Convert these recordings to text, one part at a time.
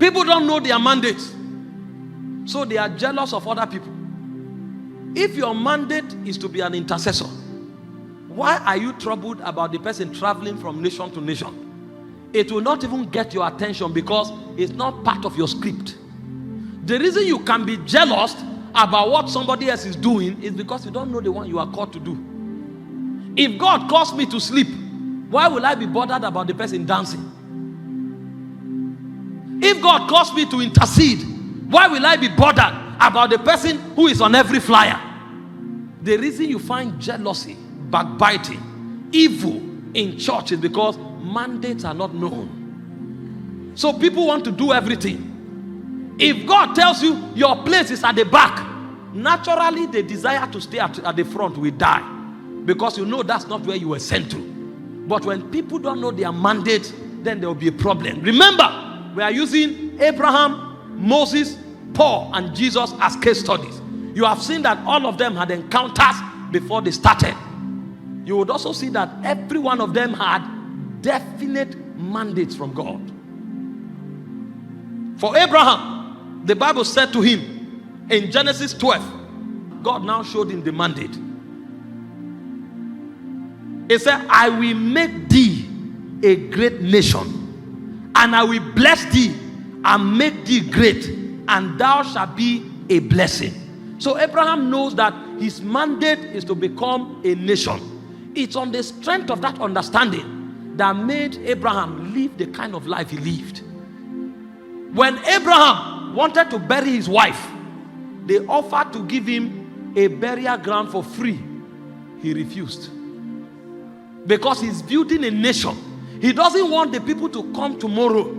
People don't know their mandate, so they are jealous of other people. If your mandate is to be an intercessor, why are you troubled about the person traveling from nation to nation? It will not even get your attention because it's not part of your script. The reason you can be jealous about what somebody else is doing is because you don't know the one you are called to do. If God calls me to sleep, why will I be bothered about the person dancing? If God calls me to intercede, why will I be bothered about the person who is on every flyer? The reason you find jealousy, backbiting, evil in church is because mandates are not known. So people want to do everything. If God tells you your place is at the back, naturally the desire to stay at the front will die, because you know that's not where you were sent to. But when people don't know their mandate, then there will be a problem. Remember, we are using Abraham, Moses, Paul, and Jesus as case studies. You have seen that all of them had encounters before they started. You would also see that every one of them had definite mandates from God. For Abraham, the Bible said to him in Genesis 12, God now showed him the mandate. It said, I will make thee a great nation, and I will bless thee and make thee great, and thou shalt be a blessing. So Abraham knows that his mandate is to become a nation. It's on the strength of that understanding that made Abraham live the kind of life he lived. When Abraham wanted to bury his wife, they offered to give him a burial ground for free. He refused. Because he's building a nation. He doesn't want the people to come tomorrow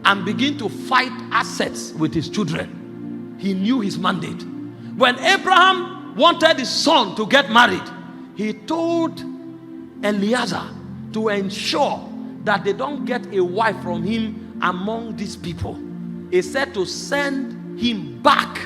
and begin to fight assets with his children. He knew his mandate. When Abraham wanted his son to get married, he told Eliezer to ensure that they don't get a wife from him among these people. He said to send him back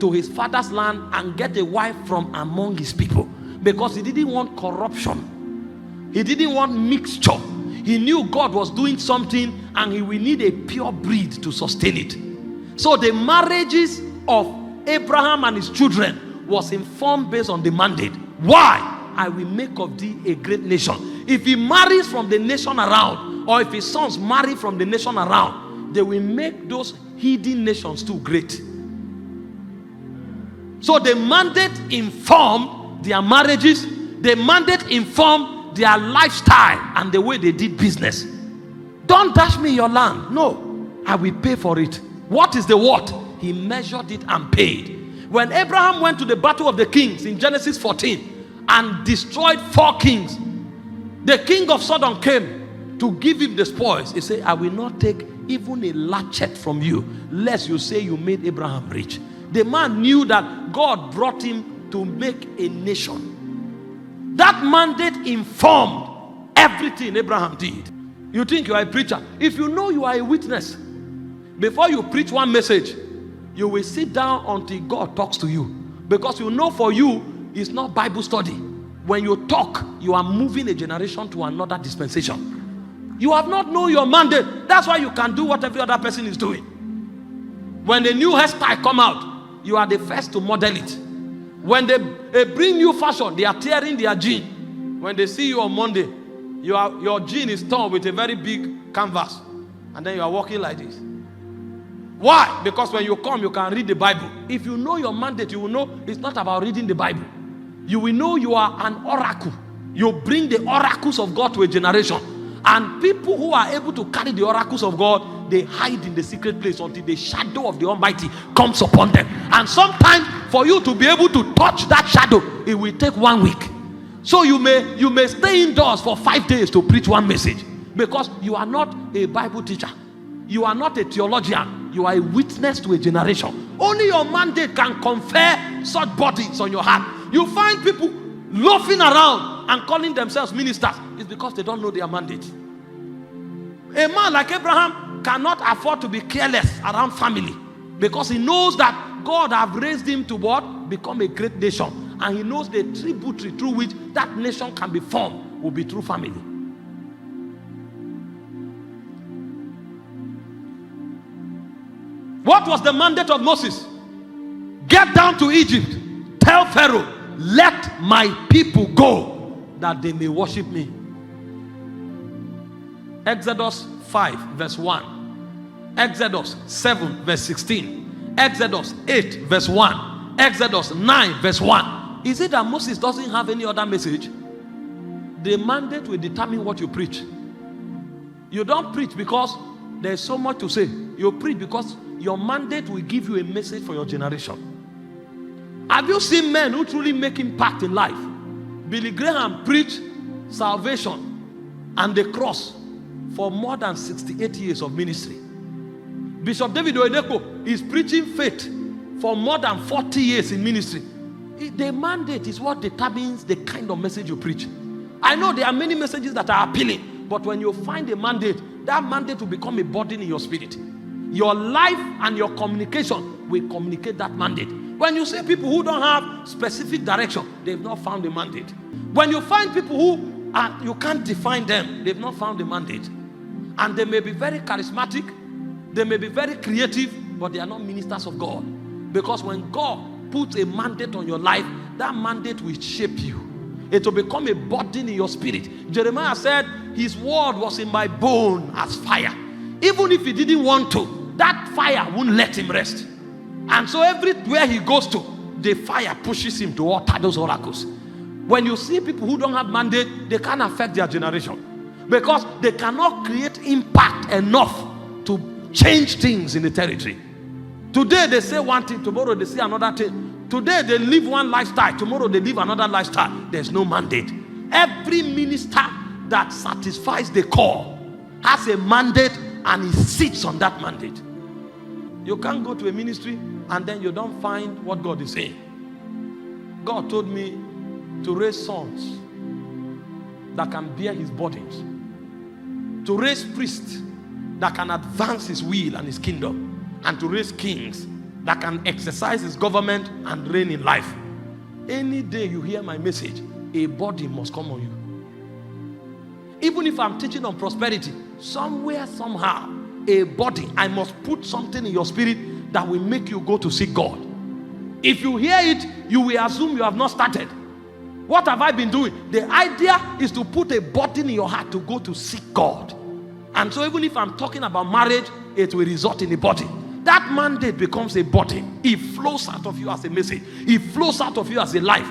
to his father's land and get a wife from among his people, because he didn't want corruption. He didn't want mixture. He knew God was doing something and he will need a pure breed to sustain it. So the marriages of Abraham and his children was informed based on the mandate. Why? I will make of thee a great nation. If he marries from the nation around, or if his sons marry from the nation around, they will make those hidden nations too great. So the mandate informed their marriages. The mandate informed their lifestyle and the way they did business. Don't dash me your land. No, I will pay for it. What is the what? He measured it and paid. When Abraham went to the battle of the kings in Genesis 14 and destroyed 4 kings, the king of Sodom came to give him the spoils. He said, I will not take even a latchet from you, lest you say you made Abraham rich. The man knew that God brought him to make a nation. That mandate informed everything Abraham did. You think you are a preacher? If you know you are a witness, before you preach one message, you will sit down until God talks to you. Because you know for you, it's not Bible study. When you talk, you are moving a generation to another dispensation. You have not known your mandate. That's why you can do what every other person is doing. When the new hairstyle come out, you are the first to model it. When they bring new fashion, they are tearing their jean. When they see you on Monday, your jean is torn with a very big canvas. And then you are walking like this. Why? Because when you come, you can read the Bible. If you know your mandate, you will know it's not about reading the Bible. You will know you are an oracle. You bring the oracles of God to a generation. And people who are able to carry the oracles of God, they hide in the secret place until the shadow of the Almighty comes upon them. And sometimes for you to be able to touch that shadow, it will take 1 week. So you may stay indoors for 5 days to preach one message, because you are not a Bible teacher. You are not a theologian. You are a witness to a generation. Only your mandate can confer such bodies on your heart. You find people loafing around and calling themselves ministers. It's because they don't know their mandate. A man like Abraham cannot afford to be careless around family, because he knows that God have raised him to what? Become a great nation. And he knows the tributary through which that nation can be formed will be through family. What was the mandate of Moses? Get down to Egypt. Tell Pharaoh, let my people go, that they may worship me. Exodus 5 verse 1. Exodus 7 verse 16. Exodus 8 verse 1. Exodus 9 verse 1. Is it that Moses doesn't have any other message? The mandate will determine what you preach. You don't preach because there's so much to say. You preach because your mandate will give you a message for your generation. Have you seen men who truly make impact in life? Billy Graham preached salvation and the cross for more than 68 years of ministry. Bishop David Oyedepo is preaching faith for more than 40 years in ministry. The mandate is what determines the kind of message you preach. I know there are many messages that are appealing, but when you find a mandate, that mandate will become a burden in your spirit. Your life and your communication will communicate that mandate. When you see people who don't have specific direction, they've not found a mandate. When you find people who you can't define them, they've not found a mandate. And they may be very charismatic, they may be very creative, but they are not ministers of God. Because when God puts a mandate on your life, that mandate will shape you. It will become a burden in your spirit. Jeremiah said, his word was in my bone as fire. Even if he didn't want to, that fire won't let him rest. And so everywhere he goes to, the fire pushes him to utter those oracles. When you see people who don't have mandate, they can't affect their generation. Because they cannot create impact enough to change things in the territory. Today they say one thing, tomorrow they say another thing. Today they live one lifestyle, tomorrow they live another lifestyle. There's no mandate. Every minister that satisfies the call has a mandate and he sits on that mandate. You can't go to a ministry and then you don't find what God is saying. God told me to raise sons that can bear his burdens, to raise priests that can advance his will and his kingdom, and to raise kings that can exercise his government and reign in life. Any day you hear my message, a burden must come on you. Even if I'm teaching on prosperity, somewhere, somehow, a body, I must put something in your spirit that will make you go to seek God. If you hear it, you will assume you have not started. What have I been doing? The idea is to put a burden in your heart to go to seek God. And so even if I'm talking about marriage, it will result in a body. That mandate becomes a body. It flows out of you as a message. It flows out of you as a life.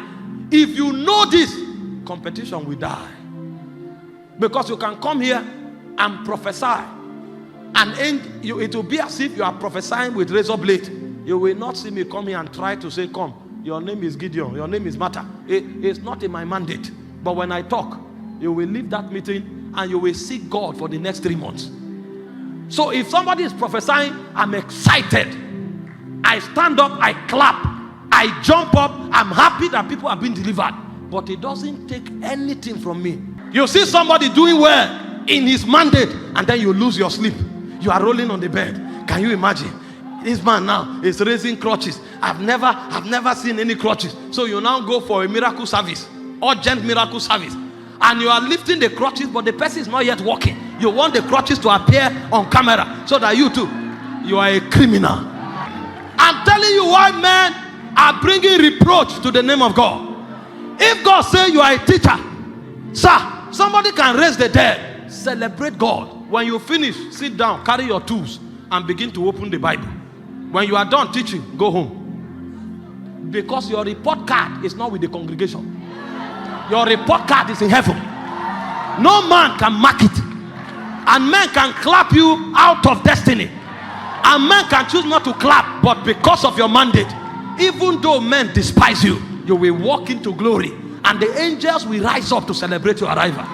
If you know this, competition will die. Because you can come here and prophesy, and it will be as if you are prophesying with razor blade. You will not see me come here and try to say, come, your name is Gideon, your name is Martha. It's not in my mandate. But when I talk, you will leave that meeting and you will seek God for the next 3 months. So if somebody is prophesying, I'm excited. I stand up, I clap, I jump up, I'm happy that people have been delivered. But it doesn't take anything from me. You see somebody doing well in his mandate, and then you lose your sleep. You are rolling on the bed. Can you imagine? This man now is raising crutches. I've never seen any crutches. So you now go for a miracle service, urgent miracle service, and you are lifting the crutches, but the person is not yet walking. You want the crutches to appear on camera so that you too, you are a criminal. I'm telling you why men are bringing reproach to the name of God. If God says you are a teacher, sir, somebody can raise the dead. Celebrate God. When you finish, sit down, carry your tools, and begin to open the Bible. When you are done teaching, go home. Because your report card is not with the congregation. Your report card is in heaven. No man can mark it. And men can clap you out of destiny. And men can choose not to clap, but because of your mandate, even though men despise you, you will walk into glory. And the angels will rise up to celebrate your arrival.